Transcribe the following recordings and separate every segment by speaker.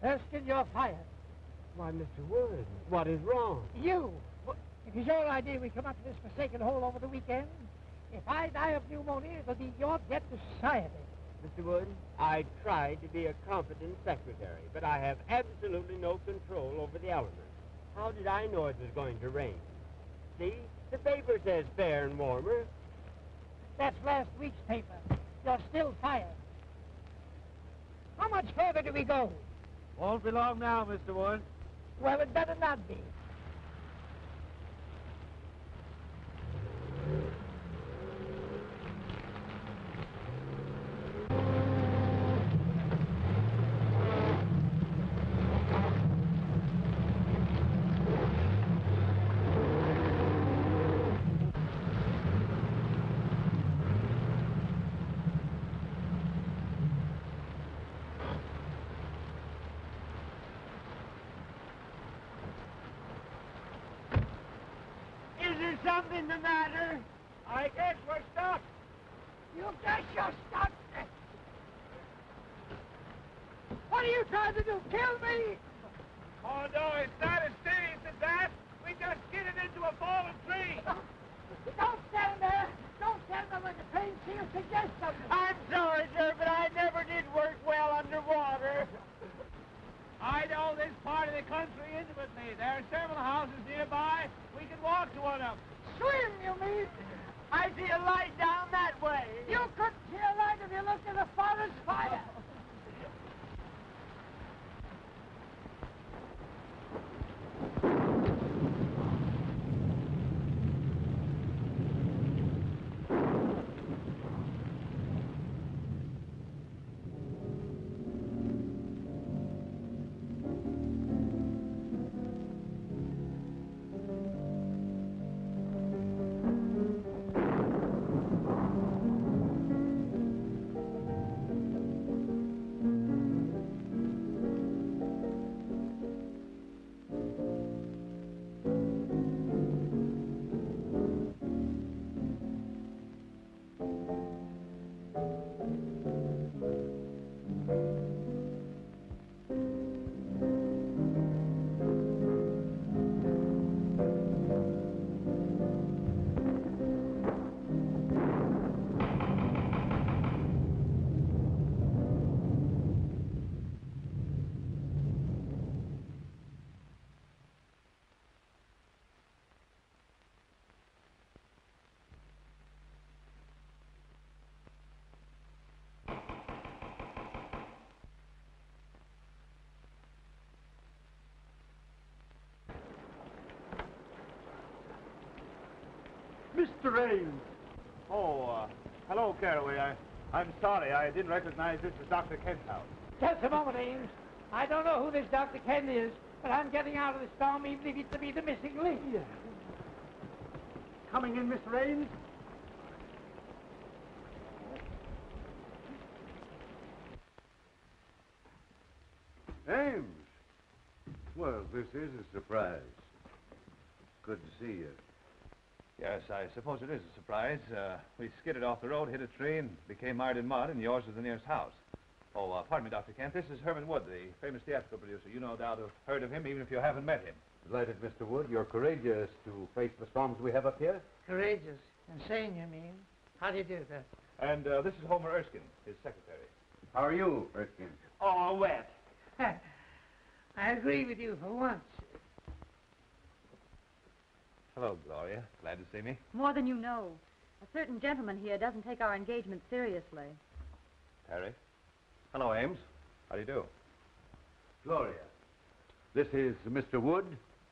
Speaker 1: Erskine, you're fired.
Speaker 2: Why, Mr. Wood, what is wrong?
Speaker 1: You! It is your idea we come up to this forsaken hole over the weekend. If I die of pneumonia, it'll be your debt to society.
Speaker 2: Mr. Wood, I tried to be a competent secretary, but I have absolutely no control over the elements. How did I know it was going to rain? See, the paper says fair and warmer.
Speaker 1: That's last week's paper. You're still fired. How much further do we go?
Speaker 3: Won't be long now, Mr. Wood.
Speaker 1: Well, it better not be. Something the matter?
Speaker 3: I guess we're stuck.
Speaker 1: You guess you're stuck? What are you trying to do? Kill me?
Speaker 3: Oh, no, it's not as serious as that. We just skidded into a fallen tree.
Speaker 1: Don't stand there. Don't stand there like a trained seal. Suggest something.
Speaker 2: I'm sorry, sir, but I never did work well underwater.
Speaker 3: I know this part of the country intimately. There are several houses nearby. We can walk to one of them.
Speaker 1: Swim, you mean?
Speaker 2: I see a light down that way.
Speaker 1: You couldn't see a light if you looked at the forest fire.
Speaker 3: Mr. Ames. Oh, hello, Caraway. I'm sorry. I didn't recognize this as Dr. Kent's house.
Speaker 1: Just a moment, Ames. I don't know who this Dr. Kent is, but I'm getting out of the storm even if it's to be the missing link.
Speaker 3: Yeah. Coming in, Mr. Ames?
Speaker 4: Ames! Well, this is a surprise. Good to see you.
Speaker 5: Yes, I suppose it is a surprise. We skidded off the road, hit a tree, and became mired in mud, and yours is the nearest house. Oh, pardon me, Dr. Kent. This is Herman Wood, the famous theatrical producer. You no doubt have heard of him, even if you haven't met him.
Speaker 4: Delighted, Mr. Wood. You're courageous to face the storms we have up here.
Speaker 1: Courageous. Insane, you mean? How do you do that?
Speaker 5: And this is Homer Erskine, his secretary.
Speaker 4: How are you, Erskine?
Speaker 1: Oh, wet. I agree with you for once.
Speaker 5: Hello, Gloria. Glad to see me.
Speaker 6: More than you know. A certain gentleman here doesn't take our engagement seriously.
Speaker 5: Harry.
Speaker 4: Hello, Ames.
Speaker 5: How do you do?
Speaker 4: Gloria. This is Mr. Wood,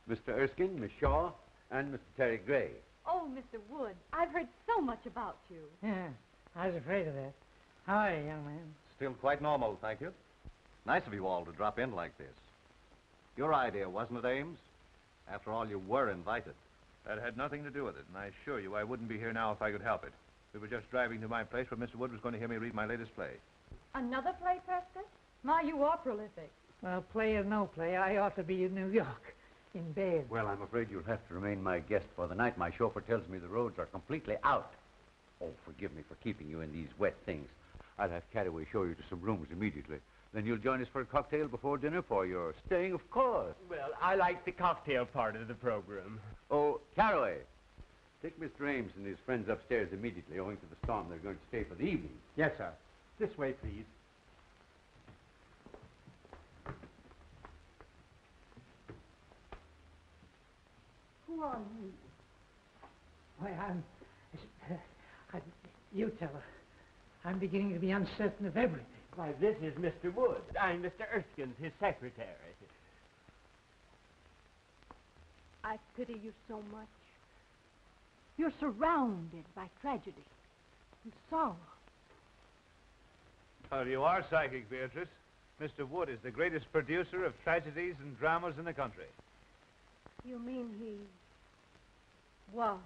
Speaker 4: Mr. Erskine, Miss Shaw, and Mr. Terry Gray.
Speaker 6: Oh, Mr. Wood, I've heard so much about you.
Speaker 1: Yeah, I was afraid of that. How are you, young man?
Speaker 7: Still quite normal, thank you. Nice of you all to drop in like this. Your idea, wasn't it, Ames? After all, you were invited.
Speaker 5: That had nothing to do with it, and I assure you I wouldn't be here now if I could help it. We were just driving to my place where Mr. Wood was going to hear me read my latest play.
Speaker 6: Another play, Prescott? My, you are prolific.
Speaker 1: Well, play or no play, I ought to be in New York, in bed.
Speaker 4: Well, I'm afraid you'll have to remain my guest for the night. My chauffeur tells me the roads are completely out. Oh, forgive me for keeping you in these wet things. I'll have Cattaway show you to some rooms immediately. Then you'll join us for a cocktail before dinner for your staying, of course.
Speaker 2: Well, I like the cocktail part of the program.
Speaker 4: Oh, Cattaway, take Mr. Ames and his friends upstairs immediately. Owing to the storm, they're going to stay for the evening.
Speaker 3: Yes, sir. This way, please.
Speaker 6: Who are you?
Speaker 1: Why, you tell her. I'm beginning to be uncertain of everything.
Speaker 2: Why, this is Mr. Wood. I'm Mr. Erskine, his secretary.
Speaker 8: I pity you so much. You're surrounded by tragedy and sorrow.
Speaker 5: Well, you are psychic, Beatrice. Mr. Wood is the greatest producer of tragedies and dramas in the country.
Speaker 8: You mean he was?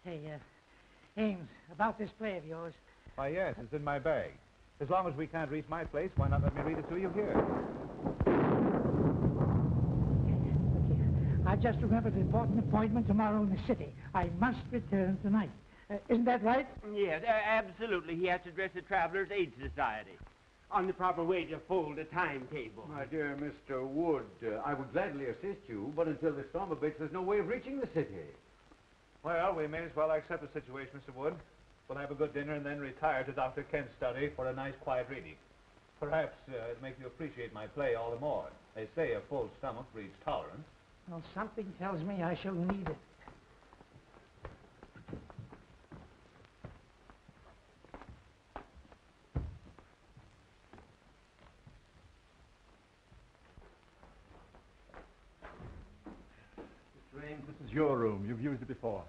Speaker 1: Hey, Ames, about this play of yours.
Speaker 5: Why, yes, it's in my bag. As long as we can't reach my place, why not let me read it to you here?
Speaker 1: Look here. I've just remembered an important appointment tomorrow in the city. I must return tonight. Isn't that right?
Speaker 2: Yes, absolutely. He has to dress the Travelers' Aid Society on the proper way to fold a timetable.
Speaker 4: My dear Mr. Wood, I would gladly assist you, but until the storm abates, there's no way of reaching the city.
Speaker 5: Well, we may as well accept the situation, Mr. Wood. We'll have a good dinner and then retire to Dr. Kent's study for a nice, quiet reading. Perhaps it'll make you appreciate my play all the more. They say a full stomach breeds tolerance.
Speaker 1: Well, something tells me I shall need it.
Speaker 3: Mr. Ames, this is your room. You've used it before.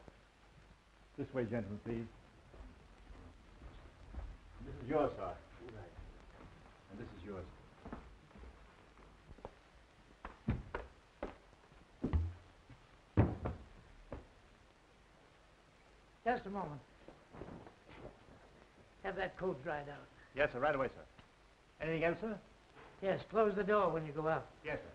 Speaker 3: This way, gentlemen, please. This is yours, sir.
Speaker 2: Right.
Speaker 3: And this is yours.
Speaker 1: Just a moment. Have that coat dried out.
Speaker 3: Yes, sir. Right away, sir. Anything else, sir?
Speaker 1: Yes, close the door when you go out.
Speaker 3: Yes, sir.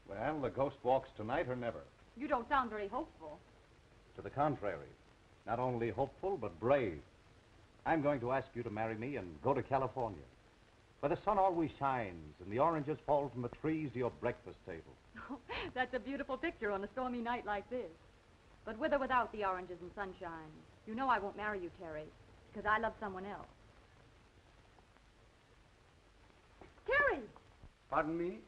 Speaker 7: Well, the ghost walks tonight or never.
Speaker 6: You don't sound very hopeful.
Speaker 7: To the contrary. Not only hopeful, but brave. I'm going to ask you to marry me and go to California, where the sun always shines and the oranges fall from the trees to your breakfast table.
Speaker 6: That's a beautiful picture on a stormy night like this. But with or without the oranges and sunshine, you know I won't marry you, Terry, because I love someone else. Terry!
Speaker 4: Pardon me?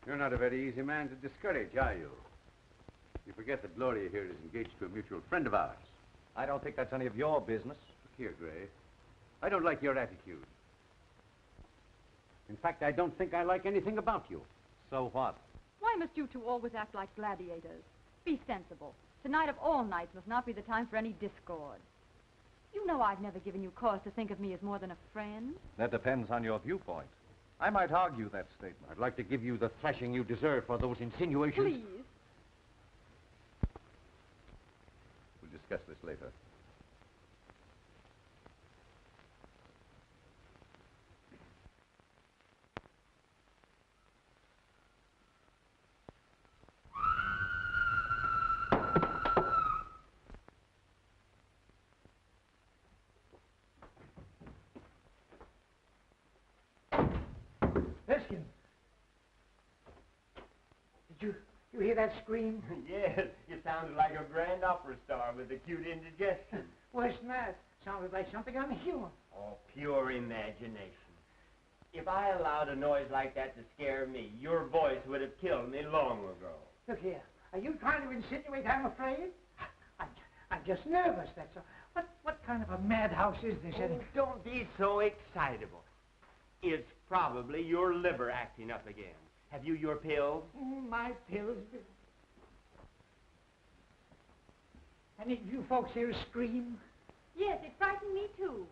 Speaker 4: You're not a very easy man to discourage, are you? You forget that Gloria here is engaged to a mutual friend of ours.
Speaker 7: I don't think that's any of your business.
Speaker 4: Look here, Gray. I don't like your attitude. In fact, I don't think I like anything about you.
Speaker 7: So what?
Speaker 6: Why must you two always act like gladiators? Be sensible. Tonight of all nights must not be the time for any discord. You know I've never given you cause to think of me as more than a friend.
Speaker 7: That depends on your viewpoint. I might argue that statement.
Speaker 4: I'd like to give you the thrashing you deserve for those insinuations.
Speaker 6: Please.
Speaker 4: We'll discuss this later.
Speaker 1: Erskine. Did you hear that scream?
Speaker 2: Yes, you sounded like a grand opera star with acute indigestion.
Speaker 1: Worse than that. Sounded like something on the human.
Speaker 2: Oh, pure imagination. If I allowed a noise like that to scare me, your voice would have killed me long ago.
Speaker 1: Look here. Are you trying to insinuate I'm afraid? I'm just nervous, that's all. What kind of a madhouse is this, anyway?
Speaker 2: Don't be so excitable. It's probably your liver acting up again. Have you your pills?
Speaker 1: My pills. Any of you folks here scream?
Speaker 6: Yes, it frightened me, too.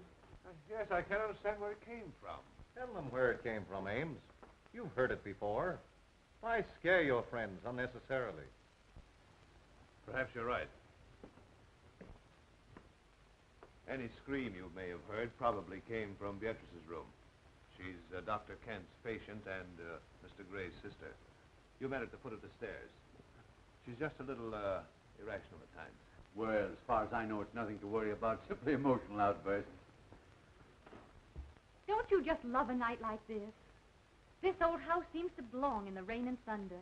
Speaker 5: Yes, I can't understand where it came from.
Speaker 7: Tell them where it came from, Ames. You've heard it before. Why scare your friends unnecessarily?
Speaker 5: Perhaps you're right. Any scream you may have heard probably came from Beatrice's room. She's Dr. Kent's patient and Mr. Gray's sister. You met at the foot of the stairs. She's just a little irrational at times.
Speaker 4: Well, as far as I know, it's nothing to worry about, simply emotional outbursts.
Speaker 6: Don't you just love a night like this? This old house seems to belong in the rain and thunder.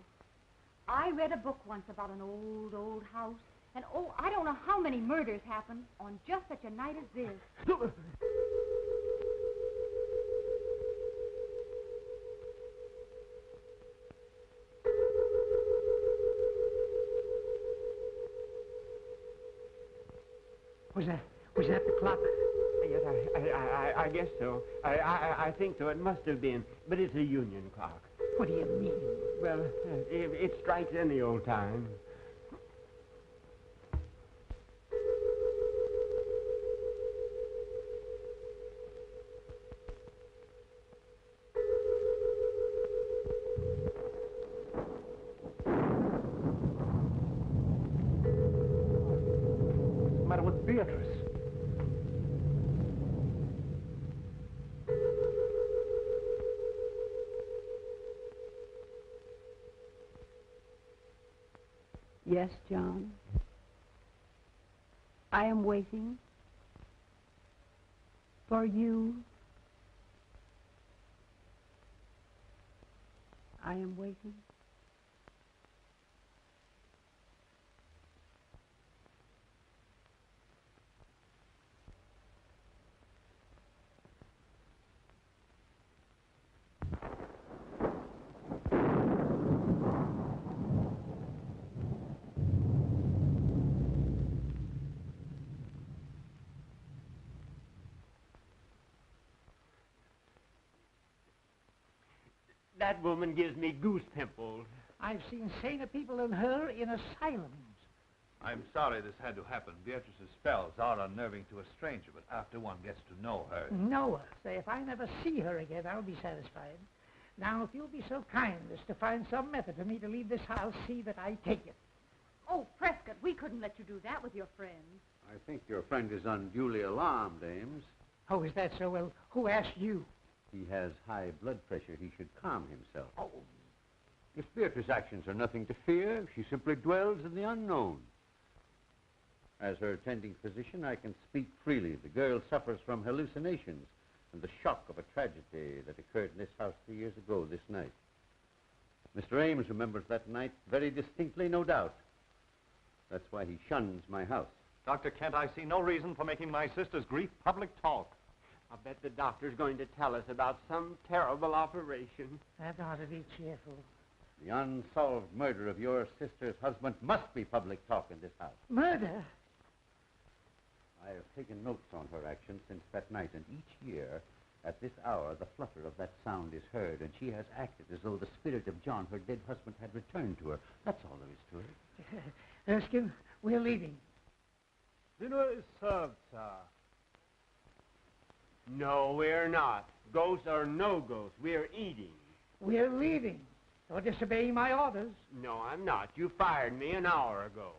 Speaker 6: I read a book once about an old, old house, and oh, I don't know how many murders happened on just such a night as this.
Speaker 1: Was that the clock?
Speaker 2: Yes, I guess so. I think so. It must have been. But it's a union clock.
Speaker 1: What do you mean?
Speaker 2: Well, it strikes any old time.
Speaker 7: What's the matter with Beatrice?
Speaker 8: Yes, John. I am waiting for you. I am waiting.
Speaker 2: That woman gives me goose pimples.
Speaker 1: I've seen saner people than her in asylums.
Speaker 5: I'm sorry this had to happen. Beatrice's spells are unnerving to a stranger, but after one gets to know her...
Speaker 1: Know her. Say, if I never see her again, I'll be satisfied. Now, if you'll be so kind as to find some method for me to leave this house, see that I take it.
Speaker 6: Oh, Prescott, we couldn't let you do that with your friends.
Speaker 4: I think your friend is unduly alarmed, Ames.
Speaker 1: Oh, is that so? Well, who asked you?
Speaker 4: He has high blood pressure. He should calm himself.
Speaker 1: Oh.
Speaker 4: If Beatrice's actions are nothing to fear, she simply dwells in the unknown. As her attending physician, I can speak freely. The girl suffers from hallucinations and the shock of a tragedy that occurred in this house 3 years ago this night. Mr. Ames remembers that night very distinctly, no doubt. That's why he shuns my house.
Speaker 7: Dr. Kent, I see no reason for making my sister's grief public talk.
Speaker 2: I bet the doctor's going to tell us about some terrible operation.
Speaker 1: That ought to be cheerful.
Speaker 4: The unsolved murder of your sister's husband must be public talk in this house.
Speaker 1: Murder?
Speaker 4: I have taken notes on her actions since that night, and each year, at this hour, the flutter of that sound is heard, and she has acted as though the spirit of John, her dead husband, had returned to her. That's all there is to it.
Speaker 1: Erskine, we're leaving.
Speaker 3: Dinner is served, sir.
Speaker 2: No, we're not. Ghosts or no ghosts, we're eating.
Speaker 1: We're leaving. You're disobeying my orders.
Speaker 2: No, I'm not. You fired me an hour ago.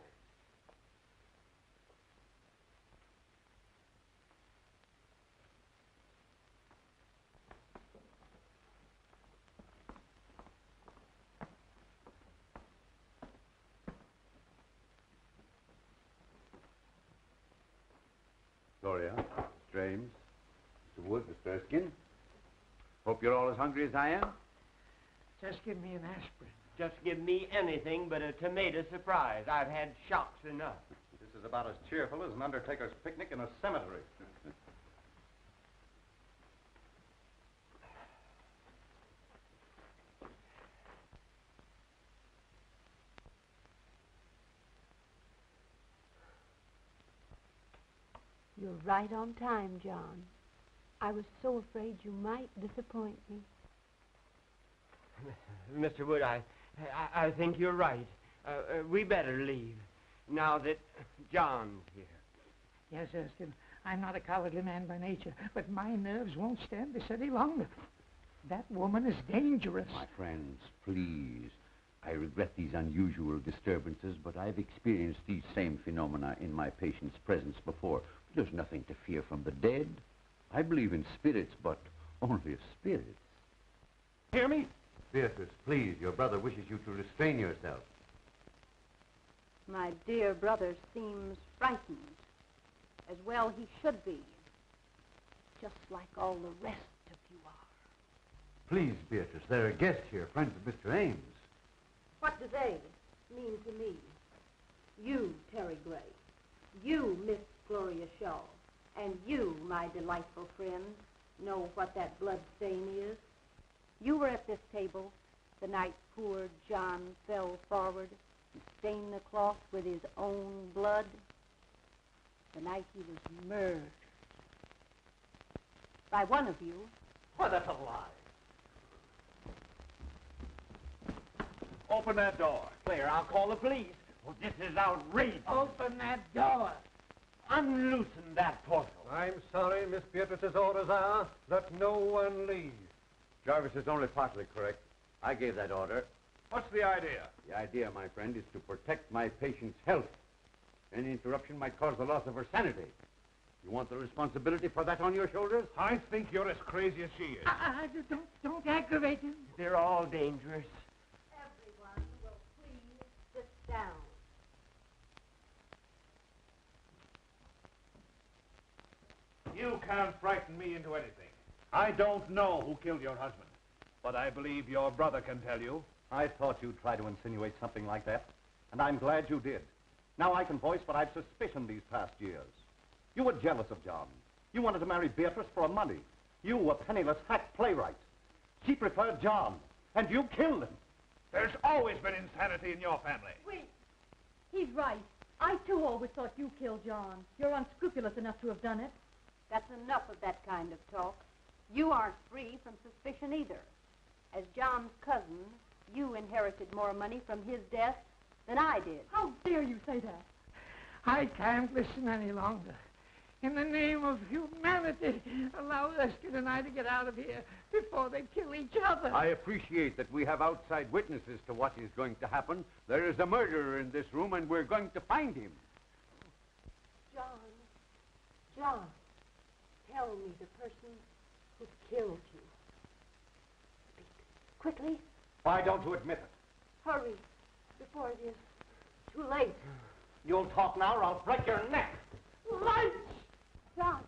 Speaker 4: Gloria, Mr. Ames, Mr. Wood, Mr. Erskine. Hope you're all as hungry as I am.
Speaker 1: Just give me an aspirin.
Speaker 2: Just give me anything but a tomato surprise. I've had shocks enough.
Speaker 7: This is about as cheerful as an undertaker's picnic in a cemetery.
Speaker 8: You're right on time, John. I was so afraid you might disappoint me.
Speaker 2: Mr. Wood, I think you're right. We better leave, now that John's here.
Speaker 1: Yes, Erskine, I'm not a cowardly man by nature, but my nerves won't stand this any longer. That woman is dangerous.
Speaker 4: My friends, please. I regret these unusual disturbances, but I've experienced these same phenomena in my patient's presence before. There's nothing to fear from the dead. I believe in spirits, but only of spirits.
Speaker 3: Hear me?
Speaker 4: Beatrice, please, your brother wishes you to restrain yourself.
Speaker 8: My dear brother seems frightened. As well he should be. Just like all the rest of you are.
Speaker 4: Please, Beatrice, there are guests here, friends of Mr. Ames.
Speaker 9: What do they mean to me? You, Terry Gray. You, Miss Gloria Shaw. And you, my delightful friend, know what that blood stain is. You were at this table the night poor John fell forward and stained the cloth with his own blood. The night he was murdered. By one of you.
Speaker 7: Why, that's a lie.
Speaker 3: Open that door.
Speaker 2: Claire, I'll call the police. Oh, this is outrageous.
Speaker 1: Open that door.
Speaker 2: Unloosen that portal.
Speaker 7: I'm sorry, Miss Beatrice's orders are that no one leave.
Speaker 4: Jarvis is only partly correct. I gave that order.
Speaker 3: What's the idea?
Speaker 4: The idea, my friend, is to protect my patient's health. Any interruption might cause the loss of her sanity. You want the responsibility for that on your shoulders?
Speaker 3: I think you're as crazy as she is.
Speaker 1: Don't aggravate him.
Speaker 2: They're all dangerous.
Speaker 9: Everyone will please sit down.
Speaker 3: You can't frighten me into anything. I don't know who killed your husband, but I believe your brother can tell you.
Speaker 7: I thought you'd try to insinuate something like that, and I'm glad you did. Now I can voice what I've suspicioned these past years. You were jealous of John. You wanted to marry Beatrice for money. You, a penniless hack playwright. She preferred John, and you killed him.
Speaker 3: There's always been insanity in your family.
Speaker 6: Wait. He's right. I, too, always thought you killed John. You're unscrupulous enough to have done it.
Speaker 9: That's enough of that kind of talk. You aren't free from suspicion either. As John's cousin, you inherited more money from his death than I did.
Speaker 6: How dare you say that?
Speaker 1: I can't listen any longer. In the name of humanity, allow Erskine and I to get out of here before they kill each other.
Speaker 4: I appreciate that we have outside witnesses to what is going to happen. There is a murderer in this room, and we're going to find him.
Speaker 9: John, tell me the person who killed you. Speak quickly.
Speaker 7: Why don't you admit it?
Speaker 9: Hurry, before it is too late.
Speaker 7: You'll talk now or I'll break your neck.
Speaker 9: Lights! John!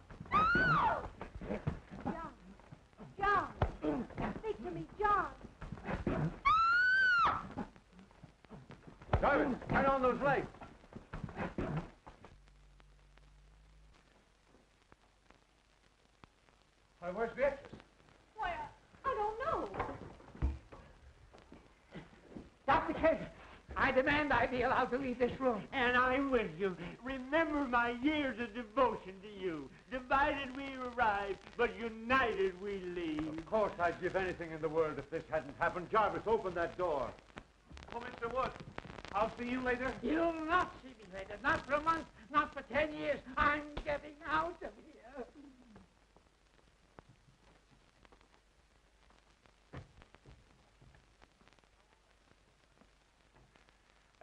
Speaker 9: John! Speak to me, John!
Speaker 4: Jarvis, turn on those lights.
Speaker 3: Where's Beatrice?
Speaker 6: Why, I don't know.
Speaker 1: Dr. Kent, I demand I be allowed to leave this room.
Speaker 2: And I'm with you. Remember my years of devotion to you. Divided we arrive, but united we leave.
Speaker 4: Of course, I'd give anything in the world if this hadn't happened. Jarvis, open that door.
Speaker 3: Oh, Mr. Wood, I'll see you later.
Speaker 1: You'll not see me later. Not for a month, not for 10 years. I'm getting out of here.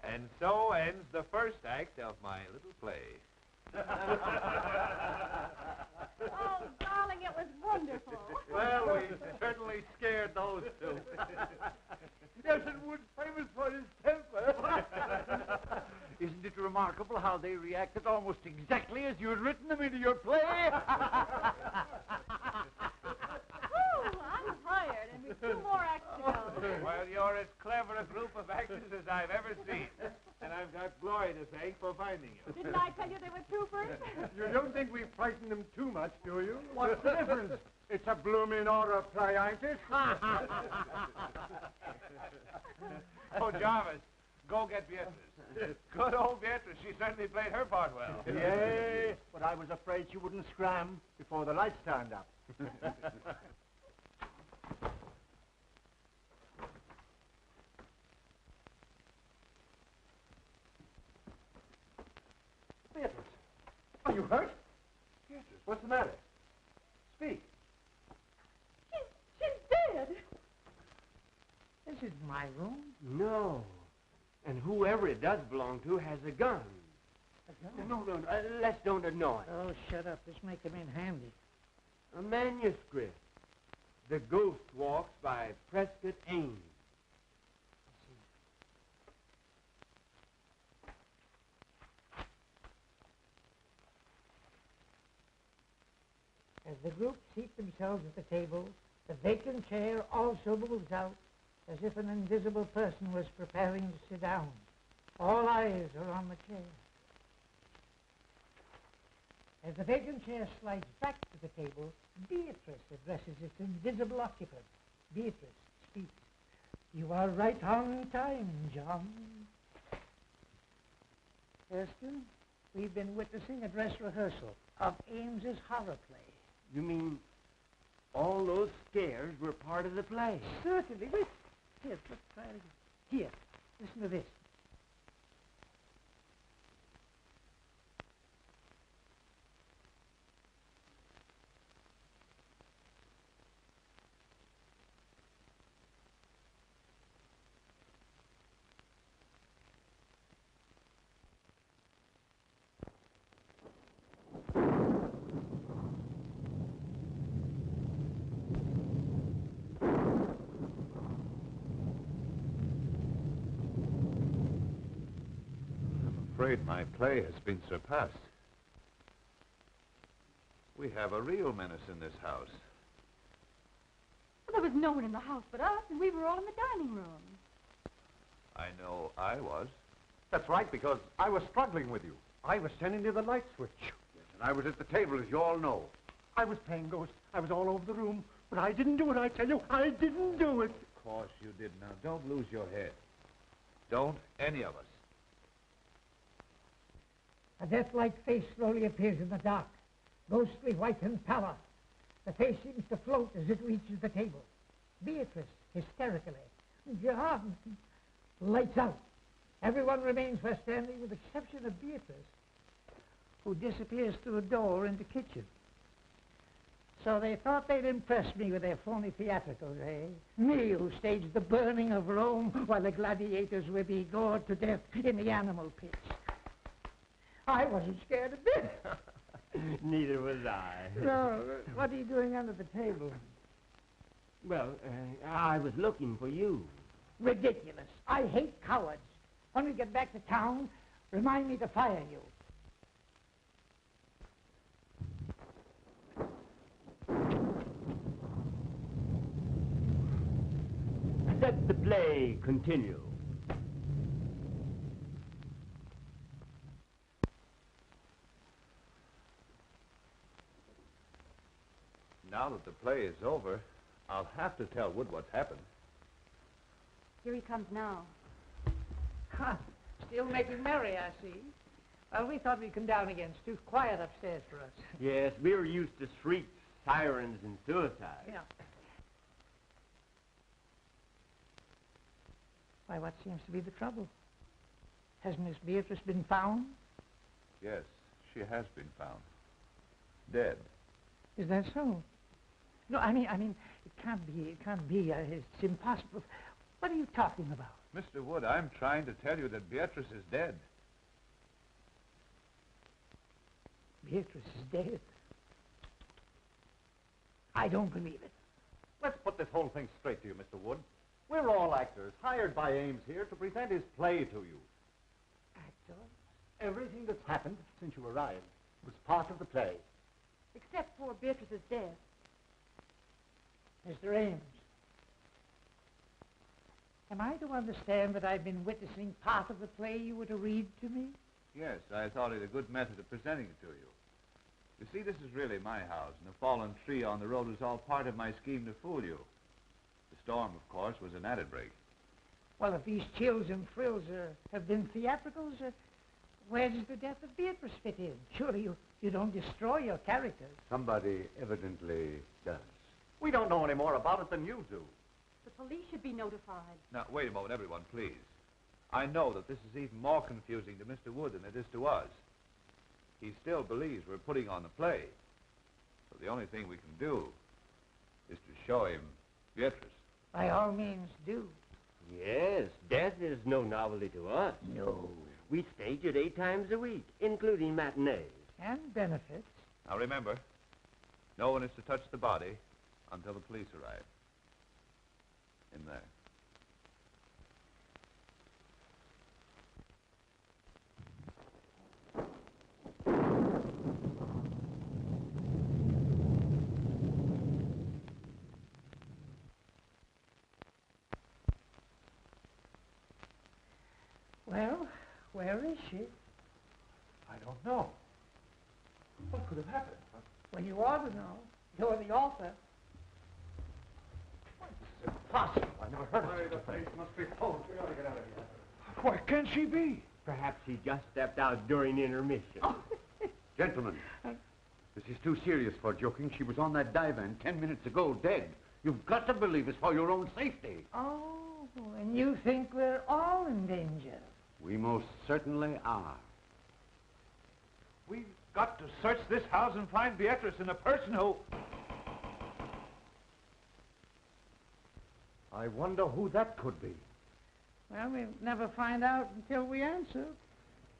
Speaker 3: And so ends the first act of my little play.
Speaker 6: Oh, darling, it was wonderful.
Speaker 3: Well, we certainly scared those two.
Speaker 4: Yes, and Wood's famous for his temper. Isn't it remarkable how they reacted almost exactly as you had written them into your play?
Speaker 6: I'm tired, and we've 2 more acts to go.
Speaker 3: Well, you're as clever a group of actors as I've ever seen. And I've got Glory to thank for finding you.
Speaker 6: Didn't I tell you they were troopers?
Speaker 7: You don't think we frightened them too much, do you?
Speaker 4: What's the difference? It's a blooming aura play, ain't it?
Speaker 3: Oh, Jarvis, go get Beatrice. Good old Beatrice. She certainly played her part well.
Speaker 10: Yay, but I was afraid she wouldn't scram before the lights turned up. Beatrice, are you hurt? Beatrice, what's the matter? Speak.
Speaker 6: She's dead.
Speaker 1: This isn't my room.
Speaker 2: No. And whoever it does belong to has a gun.
Speaker 1: A gun?
Speaker 2: No. Let's don't annoy.
Speaker 1: Oh, shut up. This may come in handy.
Speaker 2: A manuscript. The Ghost Walks by Prescott Ames.
Speaker 1: As the group seat themselves at the table, the vacant chair also moves out, as if an invisible person was preparing to sit down. All eyes are on the chair. As the vacant chair slides back to the table, Beatrice addresses its invisible occupant. Beatrice speaks. You are right on time, John. Erskine, we've been witnessing a dress rehearsal of Ames's horror play.
Speaker 2: You mean all those scares were part of the play?
Speaker 1: Certainly. Wait. Here, let's try it again. Here, listen to this.
Speaker 5: I'm afraid my play has been surpassed. We have a real menace in this house.
Speaker 6: Well, there was no one in the house but us, and we were all in the dining room.
Speaker 5: I know I was.
Speaker 7: That's right, because I was struggling with you. I was sending you the light switch.
Speaker 4: Yes, and I was at the table, as you all know.
Speaker 10: I was playing ghost. I was all over the room. But I didn't do it, I tell you. I didn't do it.
Speaker 5: Of course you did. Now, don't lose your head. Don't any of us.
Speaker 1: A death-like face slowly appears in the dark, ghostly white and pallor. The face seems to float as it reaches the table. Beatrice, hysterically. John! Lights out. Everyone remains where standing with the exception of Beatrice, who disappears through a door in the kitchen. So they thought they'd impress me with their phony theatricals, eh? Me, who staged the burning of Rome while the gladiators were being gored to death in the animal pits. I wasn't scared a bit.
Speaker 2: Neither was I.
Speaker 1: No, what are you doing under the table?
Speaker 2: Well, I was looking for you.
Speaker 1: Ridiculous. I hate cowards. When we get back to town, remind me to fire you.
Speaker 2: Let the play continue.
Speaker 5: Now that the play is over, I'll have to tell Wood what's happened.
Speaker 6: Here he comes now.
Speaker 1: Huh. Still making merry, I see. Well, we thought we'd come down again. It's too quiet upstairs for us.
Speaker 2: Yes, we're used to shrieks, sirens, and suicide.
Speaker 1: Yeah. Why, what seems to be the trouble? Hasn't Miss Beatrice been found?
Speaker 5: Yes, she has been found. Dead.
Speaker 1: Is that so? No, I mean, it can't be. It's impossible. What are you talking about?
Speaker 5: Mr. Wood, I'm trying to tell you that Beatrice is dead.
Speaker 1: Beatrice is dead. I don't believe it.
Speaker 7: Let's put this whole thing straight to you, Mr. Wood. We're all actors, hired by Ames here to present his play to you.
Speaker 1: Actor?
Speaker 10: Everything that's happened since you arrived was part of the play.
Speaker 6: Except poor Beatrice's death.
Speaker 1: Mr. Ames, am I to understand that I've been witnessing part of the play you were to read to me?
Speaker 5: Yes, I thought it a good method of presenting it to you. You see, this is really my house, and the fallen tree on the road was all part of my scheme to fool you. The storm, of course, was an added break.
Speaker 1: Well, if these chills and thrills have been theatricals, where does the death of Beatrice fit in? Surely you don't destroy your characters.
Speaker 4: Somebody evidently does.
Speaker 10: We don't know any more about it than you do.
Speaker 6: The police should be notified.
Speaker 5: Now, wait a moment, everyone, please. I know that this is even more confusing to Mr. Wood than it is to us. He still believes we're putting on the play. So the only thing we can do is to show him Beatrice.
Speaker 1: By all means, do.
Speaker 2: Yes, death is no novelty to us.
Speaker 1: No.
Speaker 2: We stage it 8 times a week, including matinees.
Speaker 1: And benefits.
Speaker 5: Now remember, no one is to touch the body until the police arrive. In there.
Speaker 1: Well, where is she?
Speaker 10: I don't know. What could have happened?
Speaker 1: Well, you ought to know. You're the author.
Speaker 10: It's impossible. I never heard of it. The place must be full. We ought to get out of here. Where can she be?
Speaker 2: Perhaps he just stepped out during intermission.
Speaker 4: Gentlemen, this is too serious for joking. She was on that divan 10 minutes ago, dead. You've got to believe it's for your own safety.
Speaker 1: Oh, and you think we're all in danger?
Speaker 4: We most certainly are.
Speaker 3: We've got to search this house and find Beatrice and a person who...
Speaker 10: I wonder who that could be.
Speaker 1: Well, we'll never find out until we answer.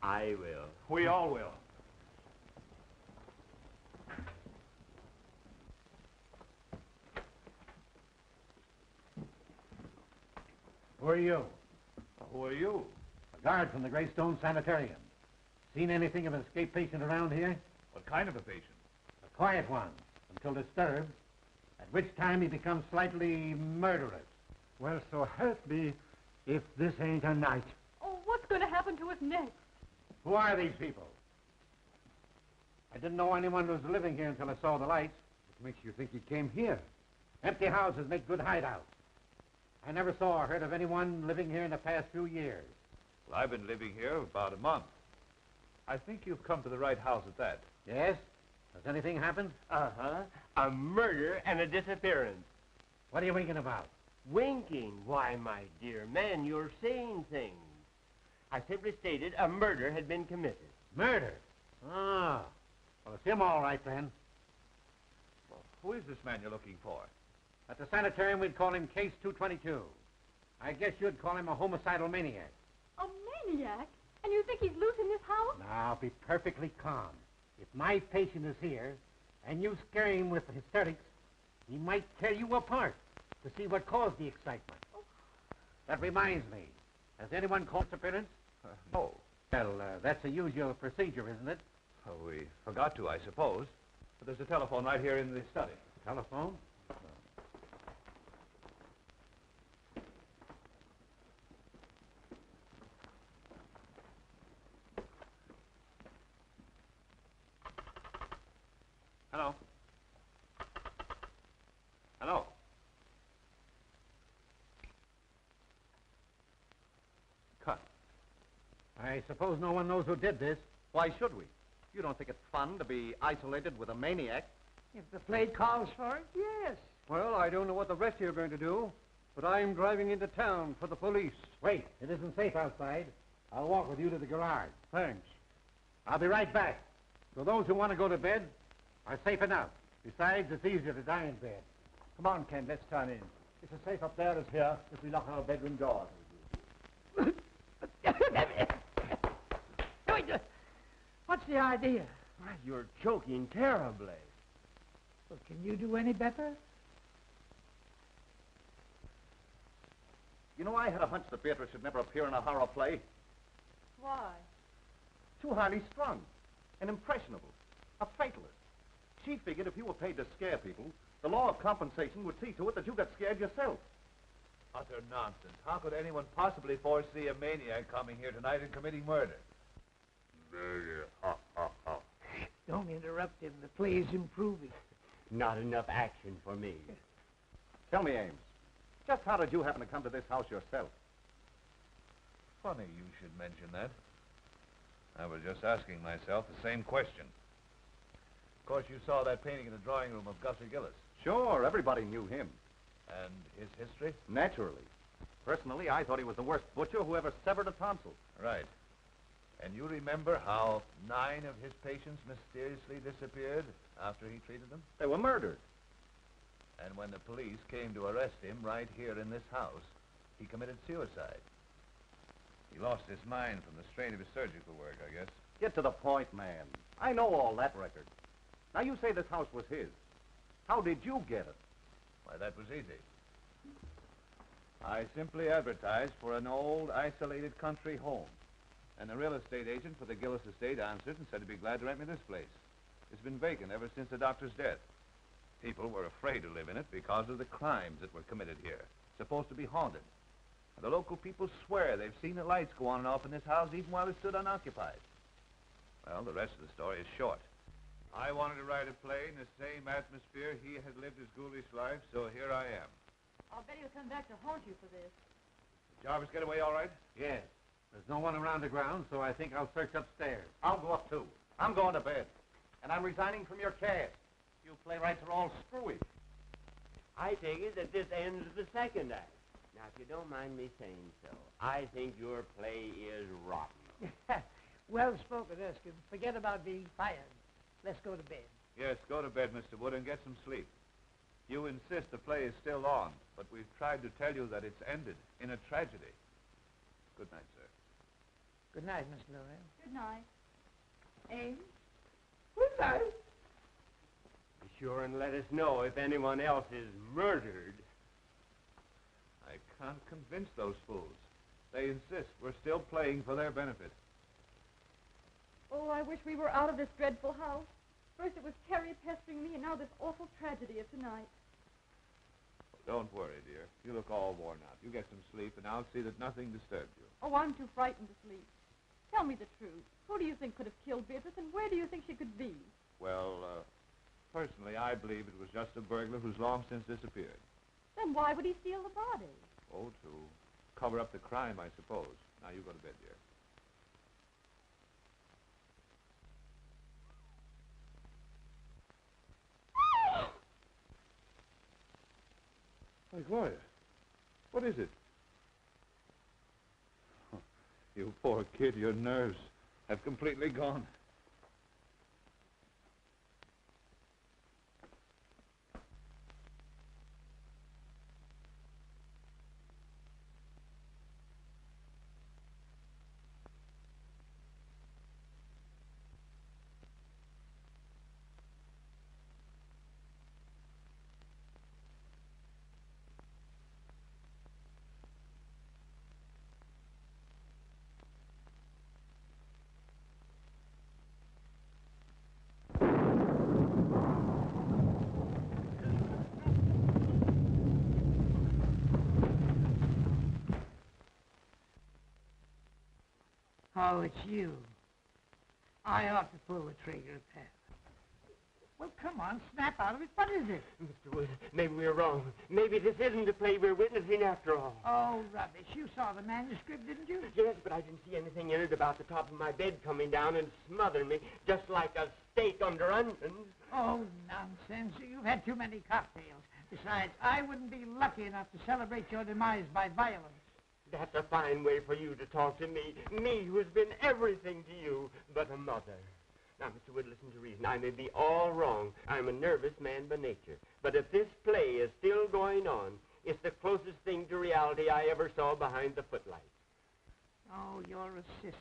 Speaker 2: I will.
Speaker 3: We all will.
Speaker 10: Who are you?
Speaker 3: Who are you?
Speaker 10: A guard from the Greystone Sanitarium. Seen anything of an escaped patient around here?
Speaker 3: What kind of a patient?
Speaker 10: A quiet one, until disturbed, at which time he becomes slightly murderous. Well, so help me if this ain't a night.
Speaker 6: Oh, what's going to happen to us next?
Speaker 10: Who are these people? I didn't know anyone was living here until I saw the lights.
Speaker 4: What makes you think he came here?
Speaker 10: Empty houses make good hideouts. I never saw or heard of anyone living here in the past few years.
Speaker 5: Well, I've been living here about a month. I think you've come to the right house at that.
Speaker 10: Yes? Has anything happened?
Speaker 2: Uh-huh. A murder and a disappearance.
Speaker 10: What are you winking about?
Speaker 2: Winking? Why, my dear man, you're seeing things. I simply stated a murder had been committed.
Speaker 10: Murder? Ah. Well, it's him all right, then.
Speaker 5: Well, who is this man you're looking for?
Speaker 10: At the sanitarium, we'd call him Case 222. I guess you'd call him a homicidal maniac.
Speaker 6: A maniac? And you think he's loose in this house?
Speaker 10: Now, be perfectly calm. If my patient is here, and you scare him with hysterics, he might tear you apart to see what caused the excitement.
Speaker 6: Oh.
Speaker 10: That reminds me. Has anyone called appearance?
Speaker 5: No.
Speaker 10: Well, that's a usual procedure, isn't it?
Speaker 5: Oh, we forgot to, I suppose. But there's a telephone right here in the study.
Speaker 10: Telephone?
Speaker 5: Hello? Hello? Cut.
Speaker 10: I suppose no one knows who did this.
Speaker 11: Why should we? You don't think it's fun to be isolated with a maniac?
Speaker 1: If the play calls for it, yes.
Speaker 11: Well, I don't know what the rest of you are going to do, but I'm driving into town for the police.
Speaker 10: Wait, it isn't safe outside. I'll walk with you to the garage.
Speaker 11: Thanks.
Speaker 10: I'll be right back. So those who want to go to bed are safe enough. Besides, it's easier to die in bed.
Speaker 11: Come on, Ken, let's turn in. It's as safe up there as here if we lock our bedroom doors.
Speaker 1: What's the idea?
Speaker 2: Why, you're choking terribly.
Speaker 1: Well, can you do any better?
Speaker 11: You know, I had a hunch that Beatrice should never appear in a horror play.
Speaker 6: Why?
Speaker 11: Too highly strung and impressionable. A fatalist. She figured if you were paid to scare people, the law of compensation would see to it that you got scared yourself.
Speaker 5: Utter nonsense. How could anyone possibly foresee a maniac coming here tonight and committing murder?
Speaker 1: Don't interrupt him. The play's improving.
Speaker 2: Not enough action for me.
Speaker 11: Tell me, Ames, just how did you happen to come to this house yourself?
Speaker 5: Funny you should mention that. I was just asking myself the same question. Of course, you saw that painting in the drawing room of Gussie Gillis.
Speaker 7: Sure, everybody knew him.
Speaker 5: And his history?
Speaker 7: Naturally. Personally, I thought he was the worst butcher who ever severed a tonsil.
Speaker 5: Right. And you remember how 9 of his patients mysteriously disappeared after he treated them?
Speaker 7: They were murdered.
Speaker 5: And when the police came to arrest him right here in this house, he committed suicide. He lost his mind from the strain of his surgical work, I guess.
Speaker 7: Get to the point, man. I know all that record. Now, you say this house was his. How did you get it?
Speaker 5: Why, that was easy. I simply advertised for an old, isolated country home. And the real estate agent for the Gillis estate answered and said he'd be glad to rent me this place. It's been vacant ever since the doctor's death. People were afraid to live in it because of the crimes that were committed here. It's supposed to be haunted. And the local people swear they've seen the lights go on and off in this house even while it stood unoccupied. Well, the rest of the story is short. I wanted to write a play in the same atmosphere he had lived his ghoulish life, so here I am.
Speaker 6: I'll bet he'll come back to haunt you for this.
Speaker 5: Did Jarvis get away all right?
Speaker 10: Yes. There's no one around the ground, so I think I'll search upstairs.
Speaker 7: I'll go up, too. I'm going to bed. And I'm resigning from your cast. You playwrights are all screwy.
Speaker 2: I take it that this ends the second act. Now, if you don't mind me saying so, I think your play is rotten.
Speaker 1: Well spoken, Erskine. Forget about being fired. Let's go to bed.
Speaker 5: Yes, go to bed, Mr. Wood, and get some sleep. You insist the play is still on, but we've tried to tell you that it's ended in a tragedy. Good night, sir.
Speaker 1: Good night, Miss Lurie.
Speaker 6: Good night.
Speaker 1: Ames? Good night.
Speaker 2: Be sure and let us know if anyone else is murdered.
Speaker 5: I can't convince those fools. They insist we're still playing for their benefit.
Speaker 6: Oh, I wish we were out of this dreadful house. First it was Terry pestering me, and now this awful tragedy of tonight.
Speaker 5: Don't worry, dear. You look all worn out. You get some sleep, and I'll see that nothing disturbs you.
Speaker 6: Oh, I'm too frightened to sleep. Tell me the truth. Who do you think could have killed Beatrice, and where do you think she could be?
Speaker 5: Well, personally, I believe it was just a burglar who's long since disappeared.
Speaker 6: Then why would he steal the body?
Speaker 5: Oh, to cover up the crime, I suppose. Now, you go to bed, dear. Why, Gloria, what is it? You poor kid, your nerves have completely gone.
Speaker 1: Oh, it's you. I ought to pull the trigger, Pat. Well, come on, snap out of it. What is it?
Speaker 2: Mr. Wood, maybe we're wrong. Maybe this isn't the play we're witnessing after all.
Speaker 1: Oh, rubbish. You saw the manuscript, didn't you?
Speaker 2: Yes, but I didn't see anything in it about the top of my bed coming down and smothering me, just like a steak under onions.
Speaker 1: Oh, nonsense. You've had too many cocktails. Besides, I wouldn't be lucky enough to celebrate your demise by violence.
Speaker 2: That's a fine way for you to talk to me. Me, who's been everything to you but a mother. Now, Mr. Wood, listen to reason. I may be all wrong. I'm a nervous man by nature. But if this play is still going on, it's the closest thing to reality I ever saw behind the footlights.
Speaker 1: Oh, you're a sissy.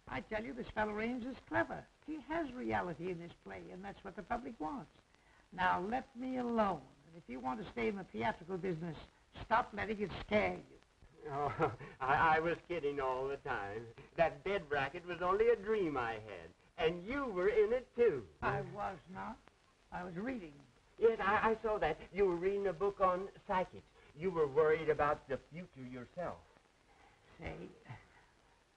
Speaker 1: I tell you, this fellow Ames is clever. He has reality in this play, and that's what the public wants. Now, let me alone. And if you want to stay in the theatrical business, stop letting it scare you.
Speaker 2: Oh, I was kidding all the time. That bed bracket was only a dream I had. And you were in it, too.
Speaker 1: I was not. I was reading.
Speaker 2: Yes, I saw that. You were reading a book on psychics. You were worried about the future yourself.
Speaker 1: Say,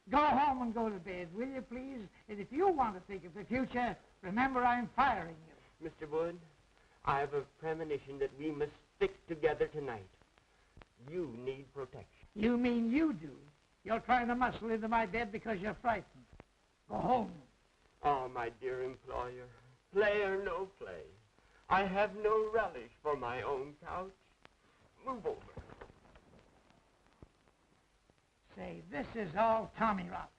Speaker 1: go home and go to bed, will you, please? And if you want to think of the future, remember I'm firing you.
Speaker 2: Mr. Wood, I have a premonition that we must stick together tonight. You need protection.
Speaker 1: You mean you do? You're trying to muscle into my bed because you're frightened. Go home.
Speaker 2: Oh, my dear employer, play or no play, I have no relish for my own couch. Move over.
Speaker 1: Say, this is all Tommy rot.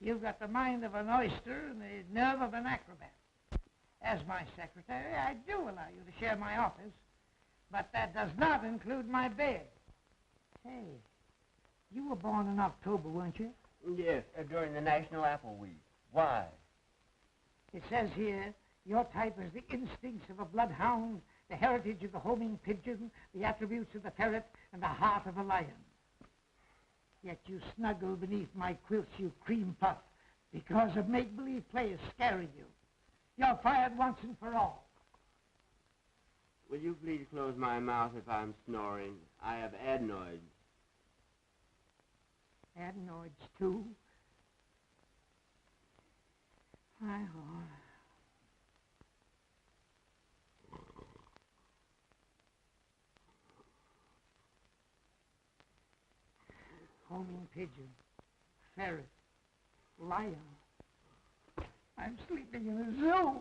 Speaker 1: You've got the mind of an oyster and the nerve of an acrobat. As my secretary, I do allow you to share my office, but that does not include my bed. Hey, you were born in October, weren't you?
Speaker 2: Yes, during the National Apple Week. Why?
Speaker 1: It says here, your type is the instincts of a bloodhound, the heritage of the homing pigeon, the attributes of the ferret, and the heart of a lion. Yet you snuggle beneath my quilts, you cream puff, because of make-believe players scaring you. You're fired once and for all.
Speaker 2: Will you please close my mouth if I'm snoring? I have adenoids.
Speaker 1: Adenoids, too? I homing pigeon, ferret, lion. I'm sleeping in a zoo.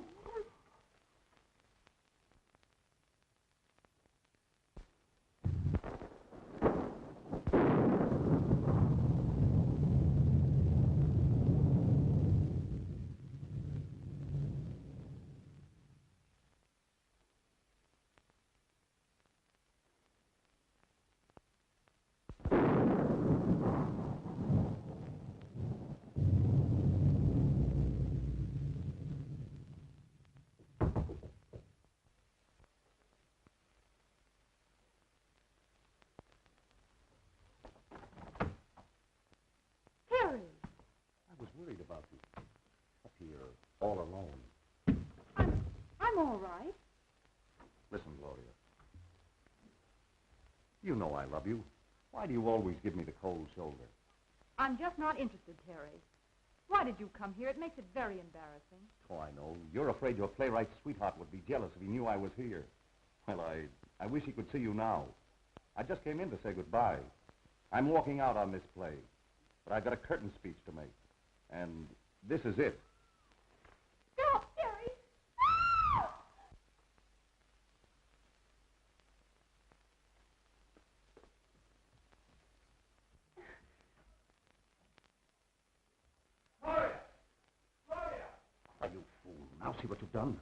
Speaker 7: I was worried about you. Up here, all alone.
Speaker 6: I'm all right.
Speaker 7: Listen, Gloria. You know I love you. Why do you always give me the cold shoulder?
Speaker 6: I'm just not interested, Terry. Why did you come here? It makes it very embarrassing.
Speaker 7: Oh, I know. You're afraid your playwright's sweetheart would be jealous if he knew I was here. Well, I wish he could see you now. I just came in to say goodbye. I'm walking out on this play, but I've got a curtain speech to make. And this is it.
Speaker 6: Stop, Terry!
Speaker 3: Gloria! Gloria!
Speaker 7: Are you fool? Now see what you've done.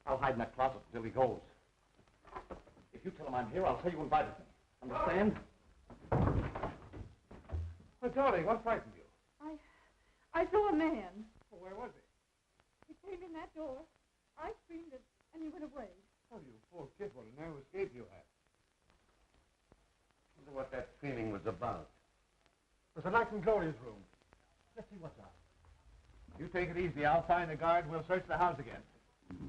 Speaker 7: I'll hide in that closet until he goes. If you tell him I'm here, I'll say you invited me. Understand?
Speaker 3: Well, darling, what frightened you?
Speaker 6: I saw a man.
Speaker 3: Well, where was he?
Speaker 6: He came in that door. I screamed and he went away.
Speaker 3: Oh, you poor kid, what a narrow escape you had.
Speaker 4: Wonder what that feeling was about.
Speaker 3: There's a light in Gloria's room. Let's see what's on. You take it easy. I'll find the guard. We'll search the house again.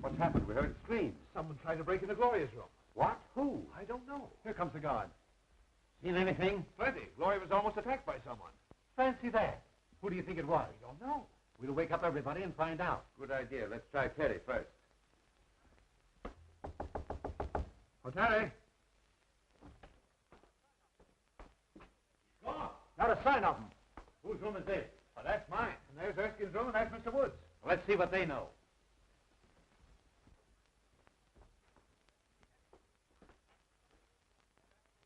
Speaker 4: What's happened? We heard screams.
Speaker 3: Someone tried to break into Gloria's room.
Speaker 4: What? Who?
Speaker 3: I don't know. Here comes the guard.
Speaker 10: Seen anything?
Speaker 3: Plenty. Gloria was almost attacked by someone.
Speaker 10: Fancy that. Who do you think it was?
Speaker 3: I don't know.
Speaker 10: We'll wake up everybody and find out.
Speaker 4: Good idea. Let's try Terry first.
Speaker 3: Oh, Terry.
Speaker 10: Gone.
Speaker 3: Not a sign of him.
Speaker 10: Whose room is this?
Speaker 3: Oh, that's mine. And there's Erskine's room, and that's Mr. Woods.
Speaker 10: Well, let's see what they know.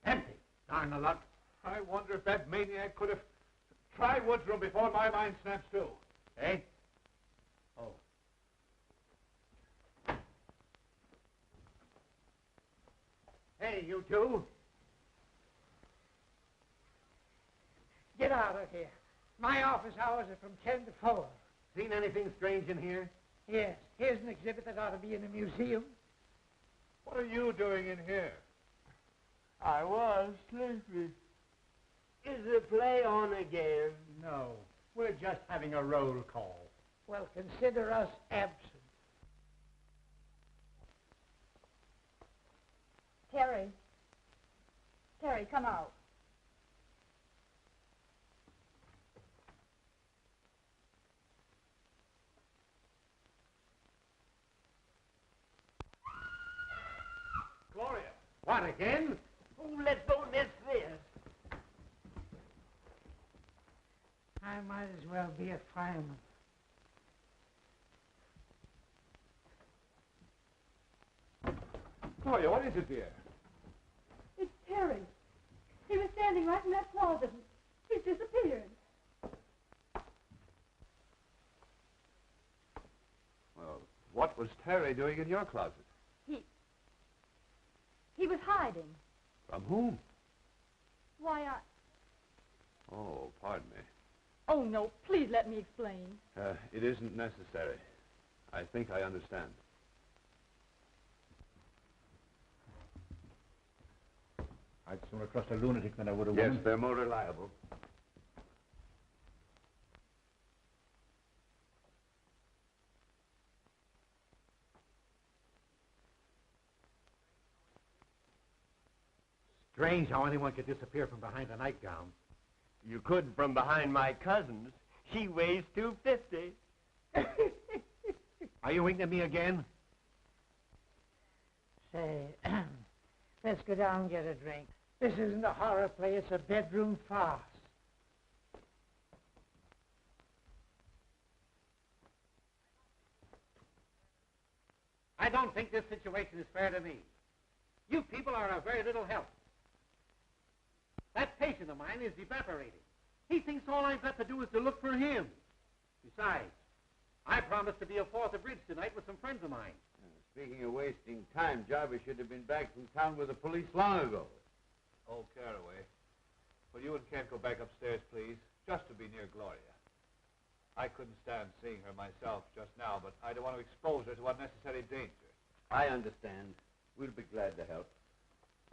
Speaker 10: Empty.
Speaker 3: Darn the luck. I wonder if that maniac could have tried Woods' room before my mind snaps to.
Speaker 10: Eh? Oh. Hey, you two.
Speaker 1: Get out of here. My office hours are from 10 to 4.
Speaker 10: Seen anything strange in here?
Speaker 1: Yes, here's an exhibit that ought to be in a museum.
Speaker 3: What are you doing in here?
Speaker 2: I was sleepy. Is the play on again?
Speaker 10: No. We're just having a roll call.
Speaker 1: Well, consider us absent.
Speaker 6: Terry. Terry, come out.
Speaker 3: Gloria.
Speaker 10: What, again?
Speaker 2: Oh, let's don't miss this.
Speaker 1: might as well be a fireman.
Speaker 5: Gloria, what is it, dear?
Speaker 6: It's Terry. He was standing right in that closet. He's disappeared.
Speaker 5: Well, what was Terry doing in your closet?
Speaker 6: He was hiding.
Speaker 5: From whom?
Speaker 6: Why,
Speaker 5: Oh, pardon me.
Speaker 6: Oh, no, please let me explain.
Speaker 5: It isn't necessary. I think I understand.
Speaker 7: I'd sooner trust a lunatic than I would a
Speaker 4: Yes,
Speaker 7: woman.
Speaker 4: they're more reliable.
Speaker 7: Strange how anyone could disappear from behind a nightgown.
Speaker 2: You could from behind my cousin's. She weighs 250.
Speaker 7: Are you winking at me again?
Speaker 1: Say, let's go down and get a drink. This isn't a horror play, it's a bedroom farce.
Speaker 10: I don't think this situation is fair to me. You people are of very little help. That patient of mine is evaporating. He thinks all I've got to do is to look for him. Besides, I promised to be a fourth of bridge tonight with some friends of mine.
Speaker 4: Speaking of wasting time, Jarvis should have been back from town with the police long ago.
Speaker 5: Oh, Caraway. Will you and Kent go back upstairs, please? Just to be near Gloria. I couldn't stand seeing her myself just now, but I don't want to expose her to unnecessary danger.
Speaker 4: I understand. We'll be glad to help.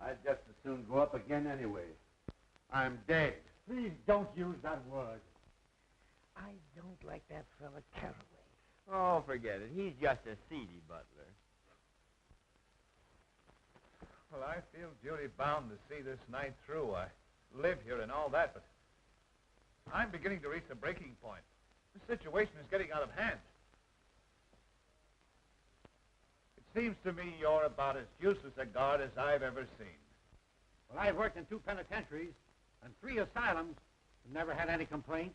Speaker 4: I'd just as soon go up again anyway. I'm dead.
Speaker 10: Please don't use that word.
Speaker 1: I don't like that fella Caraway.
Speaker 2: Oh, forget it. He's just a seedy butler.
Speaker 3: Well, I feel duty-bound to see this night through. I live here and all that, but I'm beginning to reach the breaking point. The situation is getting out of hand. It seems to me you're about as useless a guard as I've ever seen.
Speaker 10: Well, I've worked in 2 penitentiaries and 3 asylums and never had any complaints.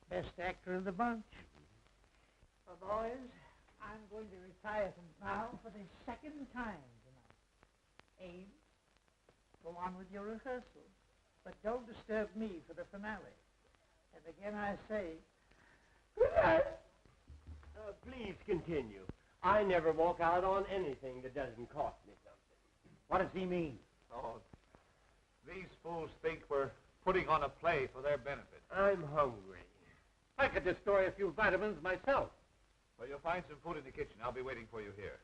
Speaker 1: Best actor of the bunch. Well, boys, I'm going to retire from now for the second time tonight. Abe, go on with your rehearsal, but don't disturb me for the finale. And again I say, good night.
Speaker 2: Please continue. I never walk out on anything that doesn't cost me something.
Speaker 10: What does he mean?
Speaker 3: Oh, these fools think we're putting on a play for their benefit.
Speaker 2: I'm hungry.
Speaker 10: I could destroy a few vitamins myself.
Speaker 5: Well, you'll find some food in the kitchen. I'll be waiting for you here.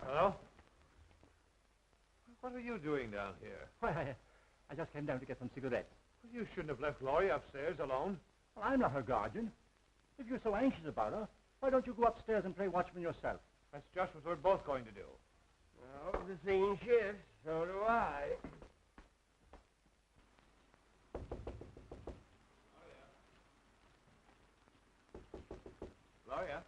Speaker 5: Hello? What are you doing down here?
Speaker 7: Why, I just came down to get some cigarettes.
Speaker 3: Well, you shouldn't have left Gloria upstairs alone.
Speaker 7: Well, I'm not her guardian. If you're so anxious about her, why don't you go upstairs and play watchman yourself?
Speaker 3: That's just what we're both going to do.
Speaker 2: Well, the scene shifts. So do I.
Speaker 3: Gloria?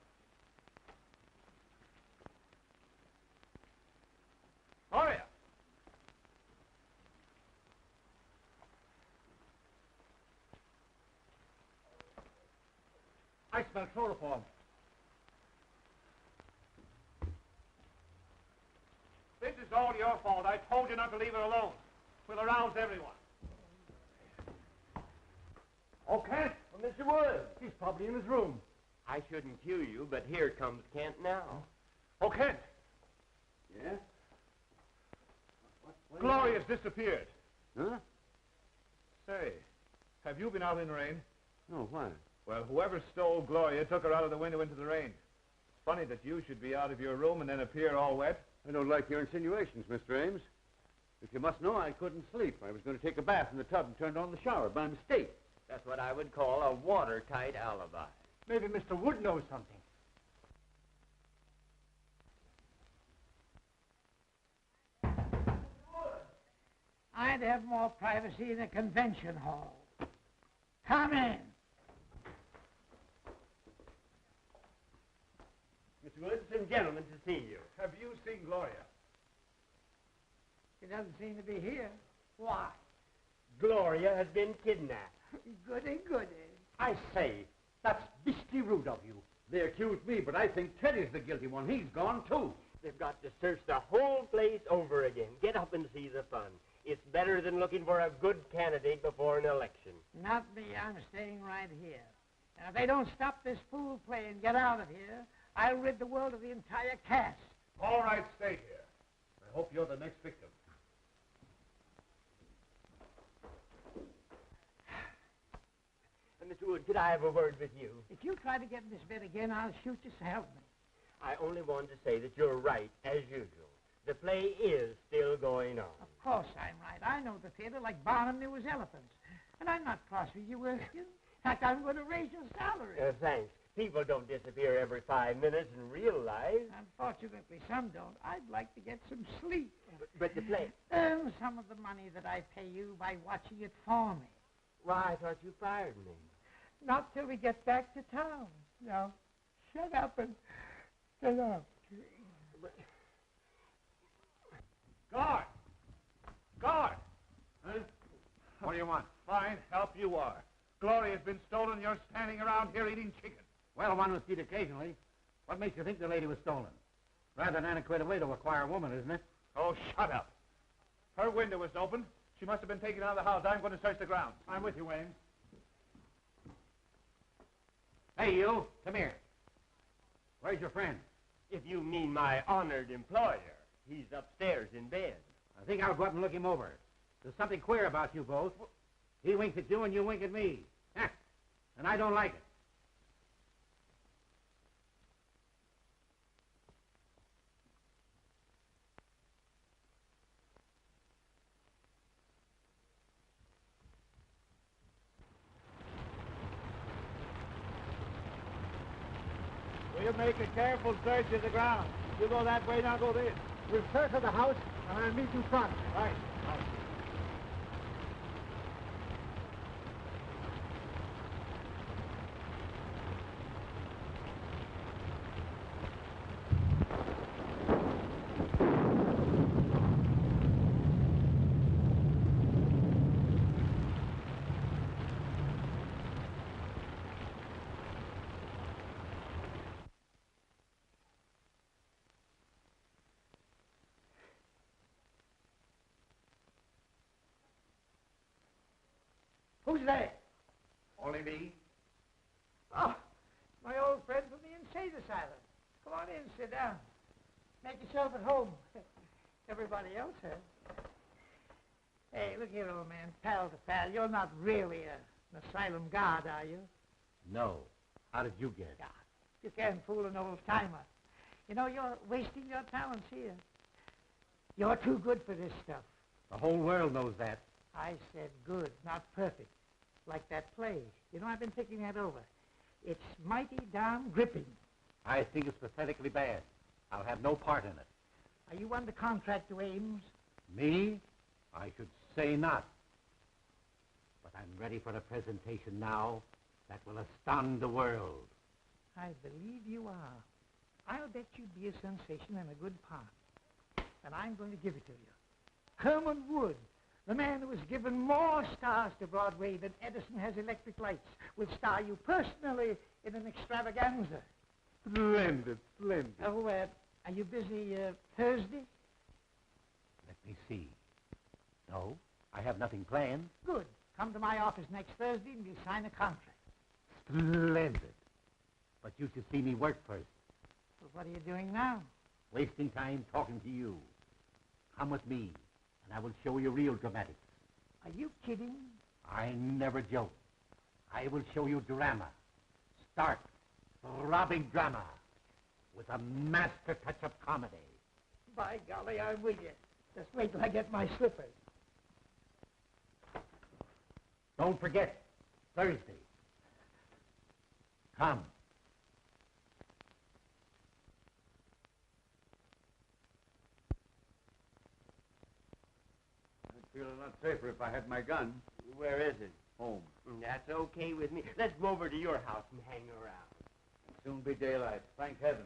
Speaker 10: I smell chloroform.
Speaker 3: This is all your fault. I told you not to leave her alone. We'll arouse everyone.
Speaker 2: Oh, Kent! Well, Mr. Wood!
Speaker 10: He's probably in his room.
Speaker 2: I shouldn't cue you, but here comes Kent now.
Speaker 3: Oh, Kent!
Speaker 4: Yeah?
Speaker 3: Gloria's disappeared.
Speaker 4: Huh?
Speaker 3: Say, have you been out in the rain?
Speaker 4: No, why?
Speaker 3: Well, whoever stole Gloria took her out of the window into the rain. It's funny that you should be out of your room and then appear all wet.
Speaker 4: I don't like your insinuations, Mr. Ames. If you must know, I couldn't sleep. I was going to take a bath in the tub and turned on the shower by mistake.
Speaker 2: That's what I would call a watertight alibi.
Speaker 10: Maybe Mr. Wood knows something.
Speaker 1: I'd have more privacy in a convention hall. Come in.
Speaker 2: Mr. Wood, some gentlemen to see you.
Speaker 3: Have you seen Gloria?
Speaker 1: She doesn't seem to be here. Why?
Speaker 2: Gloria has been kidnapped.
Speaker 1: Goody, goody.
Speaker 7: I say, that's beastly rude of you. They accuse me, but I think Teddy's the guilty one. He's gone, too.
Speaker 2: They've got to search the whole place over again. Get up and see the fun. It's better than looking for a good candidate before an election.
Speaker 1: Not me. I'm staying right here. Now, if they don't stop this fool play and get out of here, I'll rid the world of the entire cast.
Speaker 3: All right, stay here.
Speaker 11: I hope you're the next victim.
Speaker 2: Mr. Wood, could I have a word with you?
Speaker 1: If you try to get in this bed again, I'll shoot you, so help me.
Speaker 2: I only want to say that you're right, as usual. The play is still going on.
Speaker 1: Of course I'm right. I know the theater like Barnum knew his elephants. And I'm not cross with you, Erskine. In fact, I'm going to raise your salary.
Speaker 2: Thanks. People don't disappear every 5 minutes in real life.
Speaker 1: Unfortunately, some don't. I'd like to get some sleep.
Speaker 2: But the play...
Speaker 1: Earn some of the money that I pay you by watching it for me.
Speaker 2: Why, I thought you fired me.
Speaker 1: Not till we get back to town. Now, shut up and get up.
Speaker 3: Guard! Guard!
Speaker 11: Huh? What do you want?
Speaker 3: Fine help you are. Gloria's been stolen. You're standing around here eating chicken.
Speaker 10: Well, one must eat occasionally. What makes you think the lady was stolen? Rather an antiquated way to acquire a woman, isn't it?
Speaker 3: Oh, shut up. Her window was open. She must have been taken out of the house. I'm going to search the grounds.
Speaker 10: I'm with you, Ames. Hey, you. Come here. Where's your friend?
Speaker 2: If you mean my honored employer, he's upstairs in bed.
Speaker 10: I think I'll go up and look him over. There's something queer about you both. He winks at you and you wink at me. And I don't like it.
Speaker 3: We'll make a careful search of the ground. You go that way, now go this.
Speaker 10: We'll search the house and I'll meet you front.
Speaker 3: Right.
Speaker 1: Who's there?
Speaker 11: Only me?
Speaker 1: Oh, my old friend from the insane asylum. Come on in, sit down. Make yourself at home. Everybody else has. Hey, look here, old man, pal to pal. You're not really an asylum guard, are you?
Speaker 7: No. How did you get?
Speaker 1: God, you can't fool an old-timer. You know, you're wasting your talents here. You're too good for this stuff.
Speaker 7: The whole world knows that.
Speaker 1: I said good, not perfect. Like that play. You know, I've been thinking that over. It's mighty darn gripping.
Speaker 7: I think it's pathetically bad. I'll have no part in it.
Speaker 1: Are you under contract to Ames?
Speaker 7: Me? I should say not. But I'm ready for a presentation now that will astound the world.
Speaker 1: I believe you are. I'll bet you'd be a sensation and a good part. And I'm going to give it to you. Herman Wood, The man who has given more stars to Broadway than Edison has electric lights will star you personally in an extravaganza.
Speaker 11: Splendid, splendid.
Speaker 1: Oh, are you busy Thursday?
Speaker 10: Let me see. No, I have nothing planned.
Speaker 1: Good. Come to my office next Thursday and we'll sign a contract.
Speaker 10: Splendid. But you should see me work first.
Speaker 1: Well, what are you doing now?
Speaker 10: Wasting time talking to you. Come with me, and I will show you real dramatics.
Speaker 1: Are you kidding?
Speaker 10: I never joke. I will show you drama. Stark, throbbing drama, with a master touch of comedy.
Speaker 1: By golly, I'm with you. Just wait till I get my slippers.
Speaker 10: Don't forget, Thursday. Come.
Speaker 4: I'd feel a lot safer if I had my gun.
Speaker 2: Where is it?
Speaker 4: Home.
Speaker 2: That's okay with me. Let's go over to your house and hang around.
Speaker 4: Soon be daylight. Thank heaven.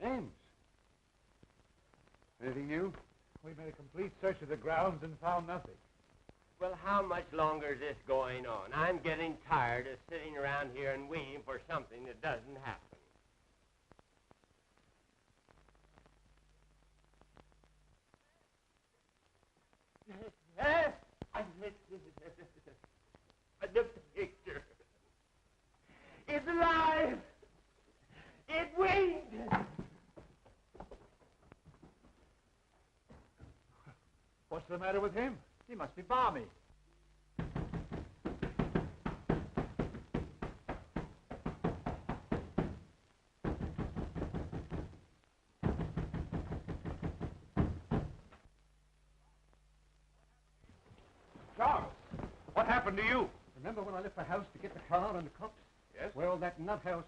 Speaker 4: James. Anything new?
Speaker 3: We made a complete search of the grounds and found nothing.
Speaker 2: Well, how much longer is this going on? I'm getting tired of sitting around here and waiting for something that doesn't happen. The picture. It's alive. It winked.
Speaker 3: What's the matter with him? He must be balmy.
Speaker 11: Charles, what happened to you?
Speaker 7: Remember when I left the house to get the car and the cops?
Speaker 11: Yes?
Speaker 7: Well, that nut house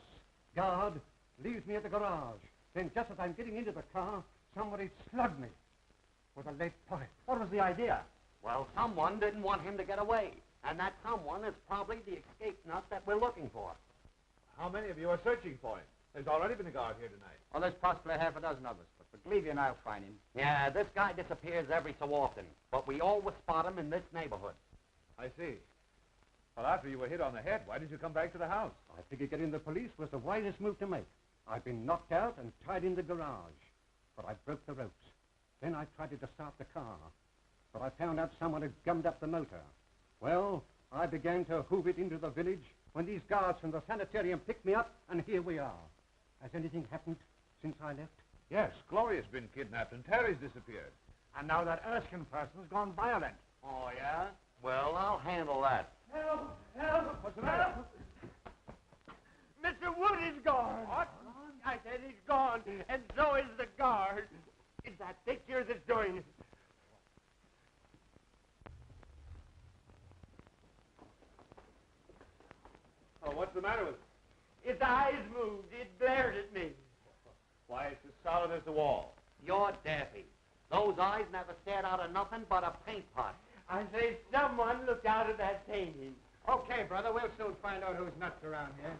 Speaker 7: guard leaves me at the garage. Then just as I'm getting into the car, somebody slugged me with a lead pipe.
Speaker 10: What was the idea? Well, someone didn't want him to get away. And that someone is probably the escape nut that we're looking for.
Speaker 3: How many of you are searching for him? There's already been a guard here tonight.
Speaker 7: Well, there's possibly half a dozen of us, but believe you and I'll find him.
Speaker 10: Yeah, this guy disappears every so often, but we always spot him in this neighborhood.
Speaker 3: I see. Well, after you were hit on the head, why did you come back to the house?
Speaker 7: I figured getting the police was the wisest move to make. I've been knocked out and tied in the garage, but I broke the ropes. Then I tried to start the car, but I found out someone had gummed up the motor. Well, I began to hoof it into the village when these guards from the sanitarium picked me up, and here we are. Has anything happened since I left?
Speaker 3: Yes, Gloria's been kidnapped and Terry's disappeared.
Speaker 11: And now that Erskine person's gone violent.
Speaker 10: Oh, yeah? Well, I'll handle that.
Speaker 2: Help! Help!
Speaker 3: What's the matter?
Speaker 2: Mr. Wood is gone.
Speaker 3: What?
Speaker 2: I said he's gone, and so is the guard. It's that picture that's doing it.
Speaker 3: Oh, what's the matter with it?
Speaker 2: Its eyes moved. It glared at me.
Speaker 3: Why, it's as solid as the wall.
Speaker 10: You're daffy. Those eyes never stared out of nothing but a paint pot.
Speaker 2: I say someone looked out of that painting.
Speaker 11: Okay, brother, we'll soon find out who's nuts around here.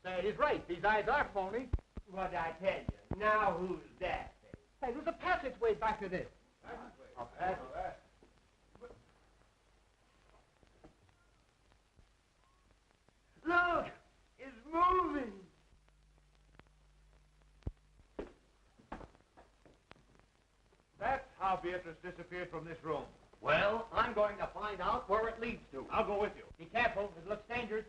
Speaker 10: Say, he's right. These eyes are phony.
Speaker 2: What'd I tell you? Now who's that?
Speaker 11: Hey, there's a passageway back to this.
Speaker 10: A passage.
Speaker 2: Look! It's moving!
Speaker 3: That's how Beatrice disappeared from this room.
Speaker 10: Well, I'm going to find out where it leads to.
Speaker 3: I'll go with you.
Speaker 11: Be careful, it looks dangerous.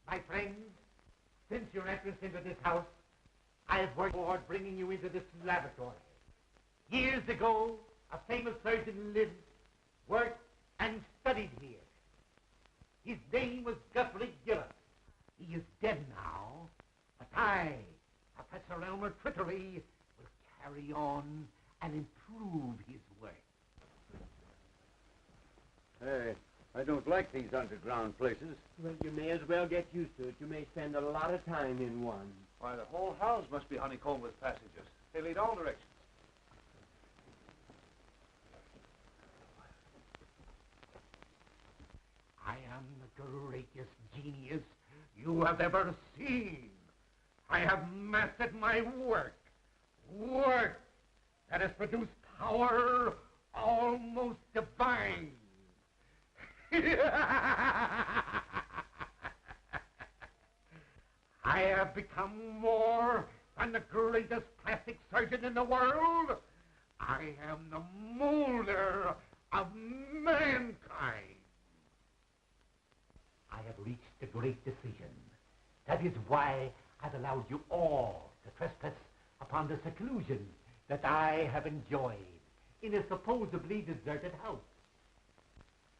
Speaker 10: My friends, since your entrance into this house, I have worked toward bringing you into this laboratory. Years ago, a famous surgeon lived, worked, and studied here. His name was Guthrie Gillett. He is dead now, but I, Professor Elmer Trickery, will carry on and improve his work.
Speaker 4: don't like these underground places.
Speaker 2: Well, you may as well get used to it. You may spend a lot of time in one.
Speaker 5: Why, the whole house must be honeycombed with passages. They lead all directions.
Speaker 10: I am the greatest genius you have ever seen. I have mastered my work. Work that has produced power almost divine. I have become more than the greatest plastic surgeon in the world. I am the molder of mankind. I have reached a great decision. That is why I've allowed you all to trespass upon the seclusion that I have enjoyed in a supposedly deserted house.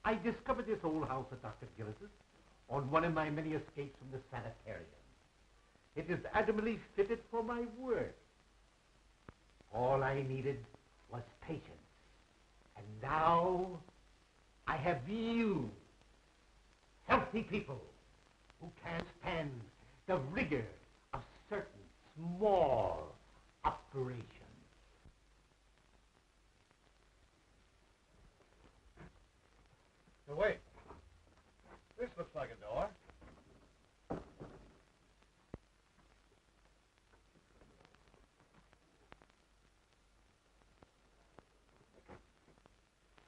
Speaker 10: I discovered this old house of Dr. Gillis's on one of my many escapes from the sanitarium. It is admirably fitted for my work. All I needed was patience. And now I have you, healthy people, who can't stand the rigor of certain small operations.
Speaker 3: Now, wait. This looks like a door.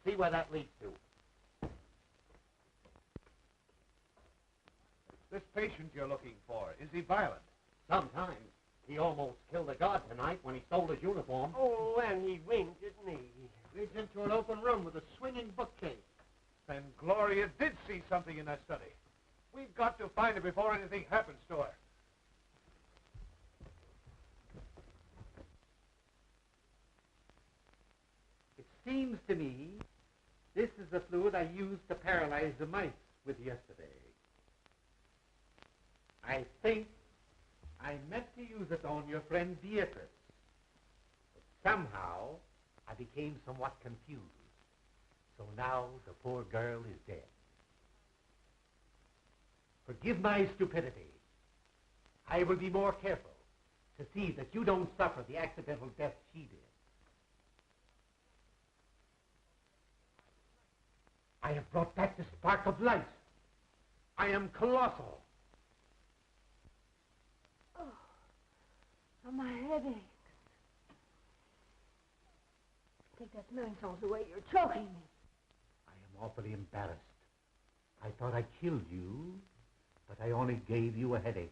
Speaker 10: See where that leads to.
Speaker 3: This patient you're looking for, is he violent?
Speaker 10: Sometimes. He almost killed a guard tonight when he stole his uniform.
Speaker 2: Oh, and he winked, didn't he?
Speaker 1: Leads into an open room with a swinging bookcase.
Speaker 3: Then Gloria did see something in that study. We've got to find her before anything happens to her.
Speaker 10: It seems to me this is the fluid I used to paralyze the mice with yesterday. I think I meant to use it on your friend Beatrice. But somehow I became somewhat confused. So now the poor girl is dead. Forgive my stupidity. I will be more careful to see that you don't suffer the accidental death she did. I have brought back the spark of life. I am colossal.
Speaker 8: Oh, my head aches. Take that menthols away. You're choking me.
Speaker 10: I am awfully embarrassed. I thought I killed you, but I only gave you a headache.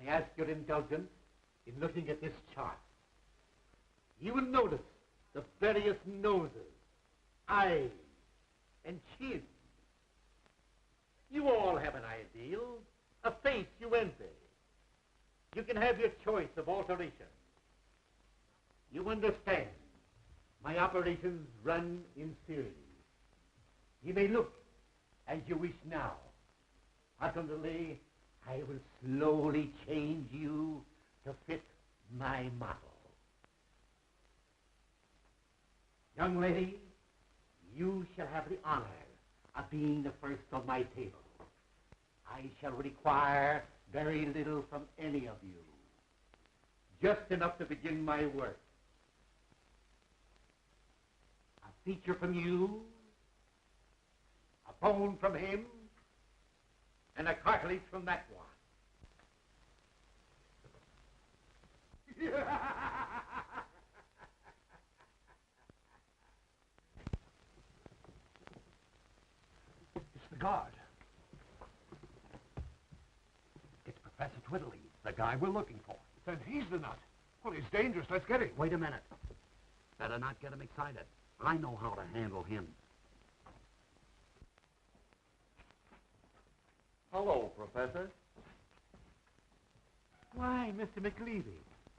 Speaker 10: I ask your indulgence in looking at this chart. You will notice the various noses, eyes, and chins. You all have an ideal, a face you envy. You can have your choice of alteration. You understand, my operations run in series. You may look as you wish now. Ultimately, I will slowly change you to fit my model. Young lady, you shall have the honor of being the first on my table. I shall require very little from any of you. Just enough to begin my work. A feature from you, a bone from him, and a cartilage from that one.
Speaker 11: It's the guard. It's Professor Twiddly, the guy we're looking for.
Speaker 3: Then he's the nut. Well, he's dangerous. Let's get him.
Speaker 11: Wait a minute. Better not get him excited. I know how to handle him.
Speaker 4: Hello, Professor.
Speaker 10: Why, Mr. McLeavy,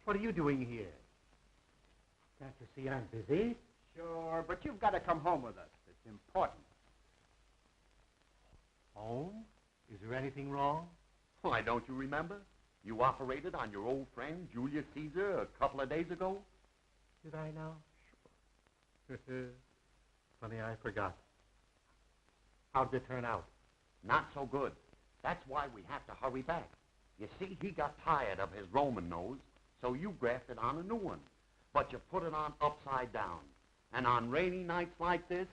Speaker 10: what are you doing here? Can't you see I'm busy?
Speaker 11: Sure, but you've got to come home with us. It's important.
Speaker 10: Home? Is there anything wrong?
Speaker 12: Why, don't you remember? You operated on your old friend, Julius Caesar, a couple of days ago.
Speaker 10: Did I now? Sure. Funny, I forgot. How did it turn out?
Speaker 12: Not so good. That's why we have to hurry back. You see, he got tired of his Roman nose, so you grafted on a new one. But you put it on upside down. And on rainy nights like this,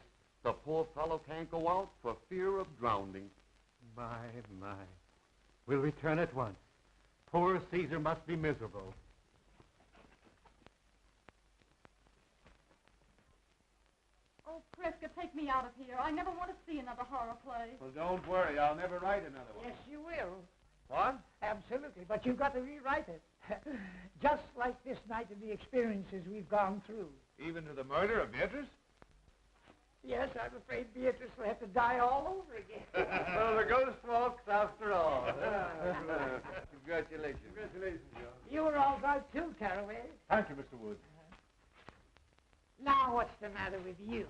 Speaker 12: the poor fellow can't go out for fear of drowning.
Speaker 10: My. We'll return at once. Poor Caesar must be miserable.
Speaker 6: Oh, Prescott, take me out of here. I never want to see another horror play.
Speaker 5: Well, don't worry. I'll never write another one.
Speaker 1: Yes, you will.
Speaker 5: What?
Speaker 1: Absolutely, but you've got to rewrite it. Just like this night and the experiences we've gone through.
Speaker 3: Even to the murder of Beatrice?
Speaker 1: Yes, I'm afraid Beatrice will have to die all over again.
Speaker 5: Well, the ghost walks after all.
Speaker 4: Congratulations.
Speaker 5: Congratulations, Joe.
Speaker 1: You were all right too, Caraway.
Speaker 5: Thank you, Mr. Wood.
Speaker 1: Now what's the matter with you?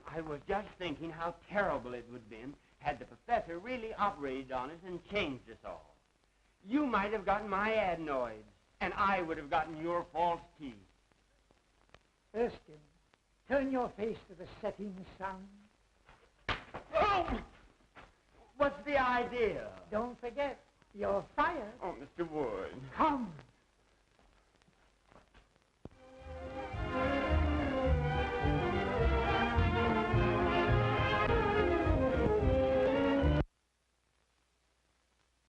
Speaker 2: I was just thinking how terrible it would have been had the professor really operated on us and changed us all. You might have gotten my adenoids, and I would have gotten your false teeth.
Speaker 1: Erskine, turn your face to the setting sun.
Speaker 2: Oh! What's the idea?
Speaker 1: Don't forget, you're fired.
Speaker 2: Oh, Mr. Wood.
Speaker 1: Come.